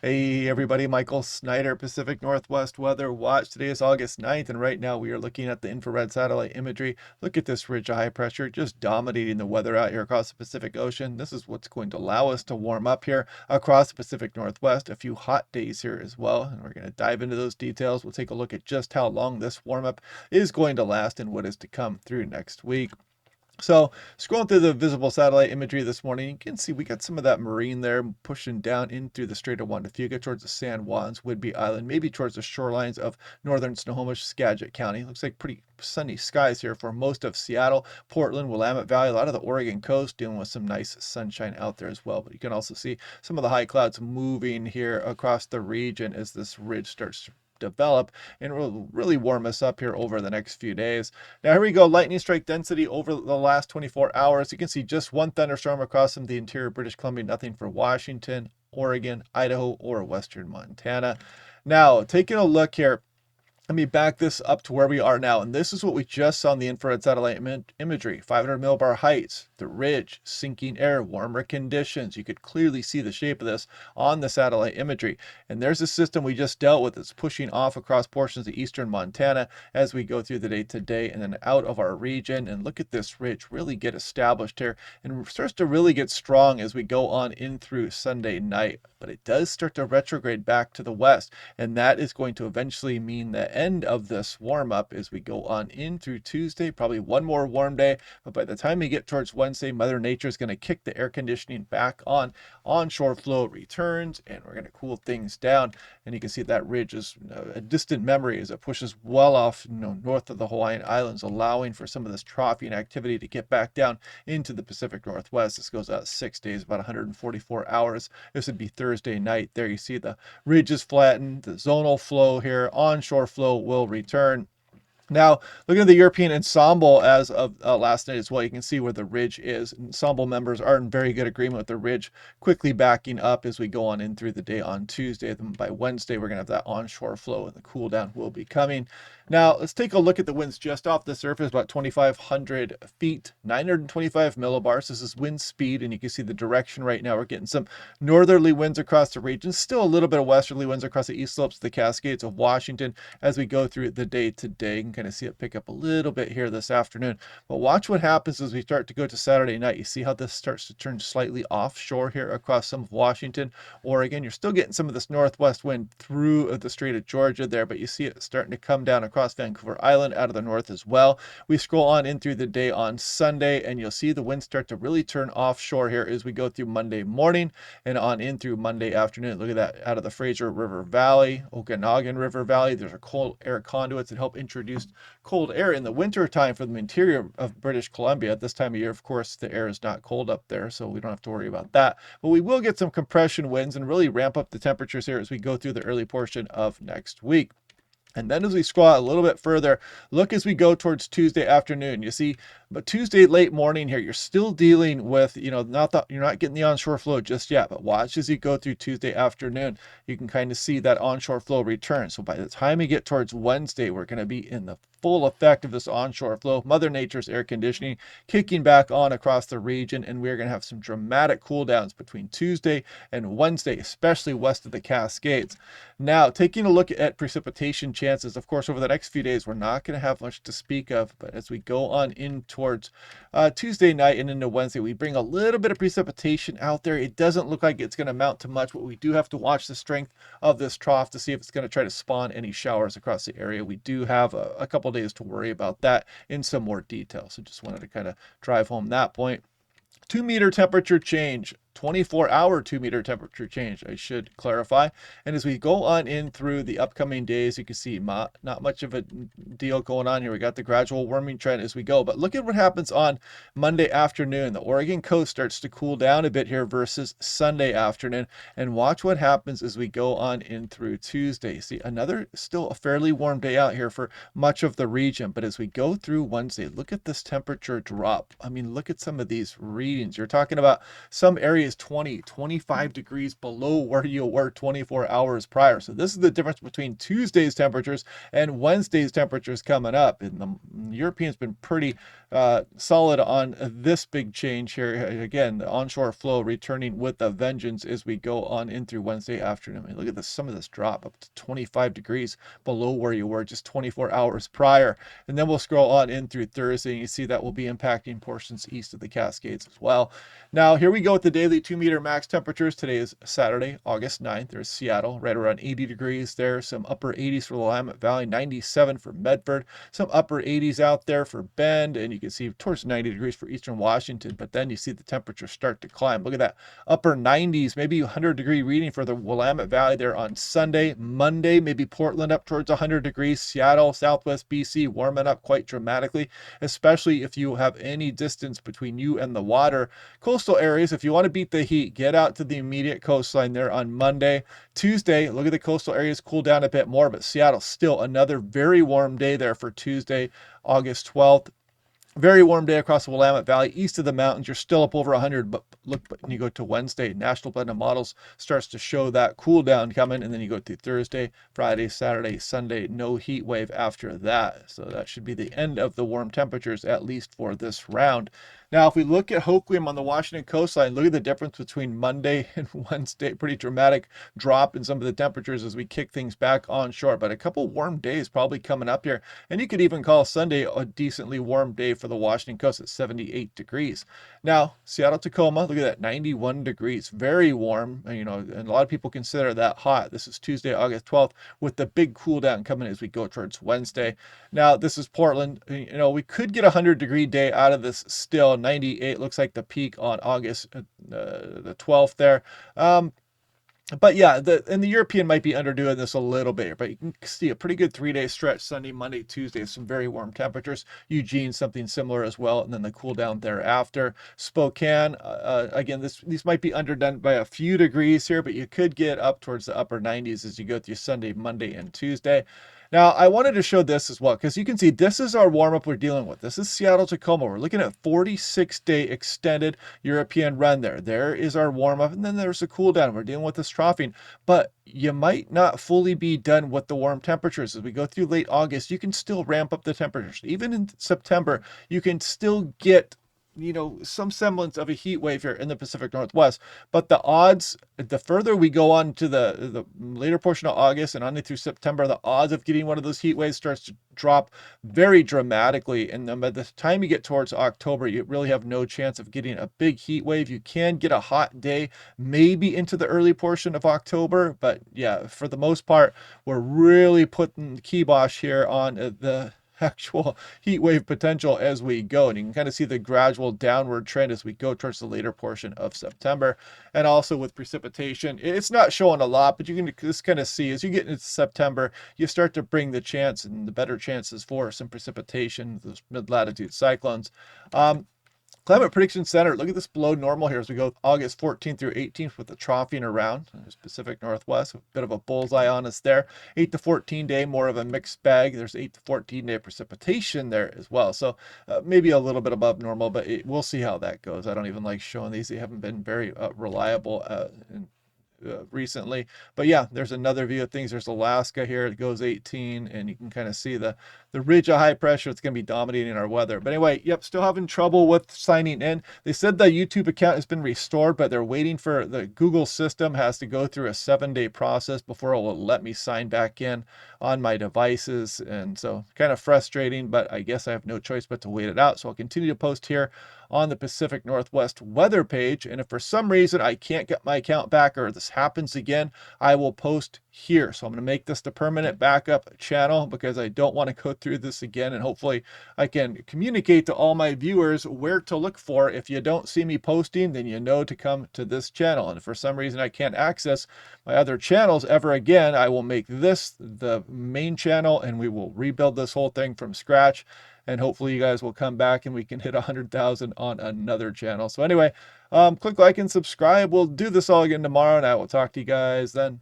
Hey everybody, Michael Snyder, Pacific Northwest Weather Watch. Today is August 9th, and right now we are looking at the infrared satellite imagery. Look at this ridge of high pressure just dominating the weather out here across the Pacific Ocean. This is what's going to allow us to warm up here across the Pacific Northwest. A few hot days here as well, and we're going to dive into those details. We'll take a look at just how long this warm up is going to last and what is to come through next week. So scrolling through the visible satellite imagery this morning, you can see we got some of that marine there pushing down in through the Strait of Juan de Fuca towards the San Juans, Whidbey Island, maybe towards the shorelines of northern Snohomish, Skagit County. Looks like pretty sunny skies here for most of Seattle, Portland, Willamette Valley, a lot of the Oregon coast dealing with some nice sunshine out there as well. But you can also see some of the high clouds moving here across the region as this ridge starts to develop and will really warm us up here over the next few days. Now here we go, lightning strike density over the last 24 hours. You can see just one thunderstorm across from the interior British Columbia, nothing for Washington, Oregon, Idaho, or western Montana. Now taking a look here, let me back this up to where we are now. And this is what we just saw in the infrared satellite imagery. 500 millibar heights, the ridge, sinking air, warmer conditions. You could clearly see the shape of this on the satellite imagery. And there's a system we just dealt with that's pushing off across portions of eastern Montana as we go through the day today and then out of our region. And look at this ridge really get established here and starts to really get strong as we go on in through Sunday night. But it does start to retrograde back to the west. And that is going to eventually mean the end of this warm up as we go on in through Tuesday, probably one more warm day. But by the time we get towards Wednesday, Mother Nature is going to kick the air conditioning back on. Onshore flow returns and we're going to cool things down. And you can see that ridge is a distant memory as it pushes well off north of the Hawaiian Islands, allowing for some of this troughing activity to get back down into the Pacific Northwest. This goes out 6 days, about 144 hours. This would be Thursday night. There you see the ridge is flattened, the zonal flow here, onshore flow will return. Now, looking at the European ensemble as of last night as well, you can see where the ridge is. Ensemble members are in very good agreement with the ridge quickly backing up as we go on in through the day on Tuesday. Then by Wednesday, we're going to have that onshore flow and the cool down will be coming. Now, let's take a look at the winds just off the surface, about 2,500 feet, 925 millibars. This is wind speed, and you can see the direction right now. We're getting some northerly winds across the region, still a little bit of westerly winds across the east slopes of the Cascades of Washington as we go through the day today. You can kind of see it pick up a little bit here this afternoon. But watch what happens as we start to go to Saturday night. You see how this starts to turn slightly offshore here across some of Washington, Oregon. You're still getting some of this northwest wind through the Strait of Georgia there, but you see it starting to come down across Vancouver Island out of the north as well. We scroll on in through the day on Sunday, and you'll see the winds start to really turn offshore here as we go through Monday morning and on in through Monday afternoon. Look at that out of the Fraser River Valley, Okanagan River Valley. There's a cold air conduits that help introduce cold air in the winter time for the interior of British Columbia. At this time of year, of course, the air is not cold up there, so we don't have to worry about that. But we will get some compression winds and really ramp up the temperatures here as we go through the early portion of next week. And then as we scroll out a little bit further, look as we go towards Tuesday afternoon. You see, but Tuesday late morning here, you're still dealing with, you're not getting the onshore flow just yet. But watch as you go through Tuesday afternoon, you can kind of see that onshore flow return. So by the time we get towards Wednesday, we're going to be in the full effect of this onshore flow, Mother Nature's air conditioning kicking back on across the region, and we're going to have some dramatic cool downs between Tuesday and Wednesday, especially west of the Cascades. Now, taking a look at precipitation chances, of course, over the next few days, we're not going to have much to speak of, but as we go on in towards Tuesday night and into Wednesday, we bring a little bit of precipitation out there. It doesn't look like it's going to amount to much, but we do have to watch the strength of this trough to see if it's going to try to spawn any showers across the area. We do have a couple days to worry about that in some more detail. So just wanted to kind of drive home that point. 2-meter temperature change, 24-hour 2-meter temperature change, I should clarify. And as we go on in through the upcoming days, you can see not much of a deal going on here. We got the gradual warming trend as we go. But look at what happens on Monday afternoon. The Oregon coast starts to cool down a bit here versus Sunday afternoon. And watch what happens as we go on in through Tuesday. See, another still a fairly warm day out here for much of the region. But as we go through Wednesday, look at this temperature drop. I mean, look at some of these readings. You're talking about some areas is 25 degrees below where you were 24 hours prior. So this is the difference between Tuesday's temperatures and Wednesday's temperatures coming up. And the European's been pretty solid on this big change here. Again, the onshore flow returning with a vengeance as we go on in through Wednesday afternoon. I mean, look at this, some of this drop up to 25 degrees below where you were just 24 hours prior. And then we'll scroll on in through Thursday, and you see that will be impacting portions east of the Cascades as well. Now, here we go with the daily 2-meter max temperatures. Today is Saturday, August 9th. There's Seattle, right around 80 degrees there. Some upper 80s for the Willamette Valley, 97 for Medford, some upper 80s out there for Bend, and you can see towards 90 degrees for eastern Washington, but then you see the temperatures start to climb. Look at that, upper 90s, maybe 100-degree reading for the Willamette Valley there on Sunday. Monday, maybe Portland up towards 100 degrees. Seattle, Southwest BC warming up quite dramatically, especially if you have any distance between you and the water. Coastal areas, if you want to beat the heat, get out to the immediate coastline there on Monday. Tuesday, look at the coastal areas cool down a bit more, but Seattle still another very warm day there for Tuesday, August 12th. Very warm day across the Willamette Valley. East of the mountains, you're still up over 100, but look, when you go to Wednesday, National Blend of Models starts to show that cool down coming, and then you go to Thursday, Friday, Saturday, Sunday, no heat wave after that. So that should be the end of the warm temperatures, at least for this round. Now, if we look at Hoquiam on the Washington coastline, look at the difference between Monday and Wednesday. Pretty dramatic drop in some of the temperatures as we kick things back onshore, but a couple warm days probably coming up here. And you could even call Sunday a decently warm day for the Washington coast at 78 degrees. Now, Seattle, Tacoma, look at that, 91 degrees, very warm. And, and a lot of people consider that hot. This is Tuesday, August 12th, with the big cool down coming as we go towards Wednesday. Now, this is Portland. We could get a 100-degree day out of this still. 98 looks like the peak on August the 12th there. But yeah, the European might be underdoing this a little bit, but you can see a pretty good 3-day stretch, Sunday, Monday, Tuesday, some very warm temperatures. Eugene, something similar as well, and then the cool down thereafter. Spokane, again, these might be underdone by a few degrees here, but you could get up towards the upper 90s as you go through Sunday, Monday, and Tuesday. Now, I wanted to show this as well, because you can see this is our warm-up we're dealing with. This is Seattle, Tacoma. We're looking at 46-day extended European run there. There is our warm-up, and then there's a cool down. We're dealing with this troughing, but you might not fully be done with the warm temperatures. As we go through late August, you can still ramp up the temperatures. Even in September, you can still get some semblance of a heat wave here in the Pacific Northwest. But the odds, the further we go on to the later portion of August and on through September, the odds of getting one of those heat waves starts to drop very dramatically. And then by the time you get towards October, you really have no chance of getting a big heat wave. You can get a hot day, maybe into the early portion of October. But yeah, for the most part, we're really putting the kibosh here on the actual heat wave potential as we go. And you can kind of see the gradual downward trend as we go towards the later portion of September. And also with precipitation, it's not showing a lot, but you can just kind of see as you get into September, you start to bring the chance and the better chances for some precipitation, those mid-latitude cyclones. Climate Prediction Center, look at this below normal here as we go August 14th through 18th with the troughing around the Pacific Northwest. A bit of a bullseye on us there. 8 to 14 day, more of a mixed bag. There's 8 to 14 day precipitation there as well. So maybe a little bit above normal, but we'll see how that goes. I don't even like showing these. They haven't been very reliable recently. But yeah, there's another view of things. There's Alaska here. It goes 18, and you can kind of see the ridge of high pressure. It's going to be dominating our weather. But anyway, yep, still having trouble with signing in. They said the YouTube account has been restored, but they're waiting for the Google system has to go through a 7-day process before it will let me sign back in on my devices. And so kind of frustrating, but I guess I have no choice but to wait it out. So I'll continue to post here on the Pacific Northwest weather page. And if for some reason I can't get my account back or this happens again, I will post here. So I'm going to make this the permanent backup channel because I don't want to go through this again. And hopefully I can communicate to all my viewers where to look for. If you don't see me posting, then you know to come to this channel. And if for some reason I can't access my other channels ever again, I will make this the main channel and we will rebuild this whole thing from scratch. And hopefully you guys will come back and we can hit 100,000 on another channel. So anyway, click like and subscribe. We'll do this all again tomorrow, and I will talk to you guys then.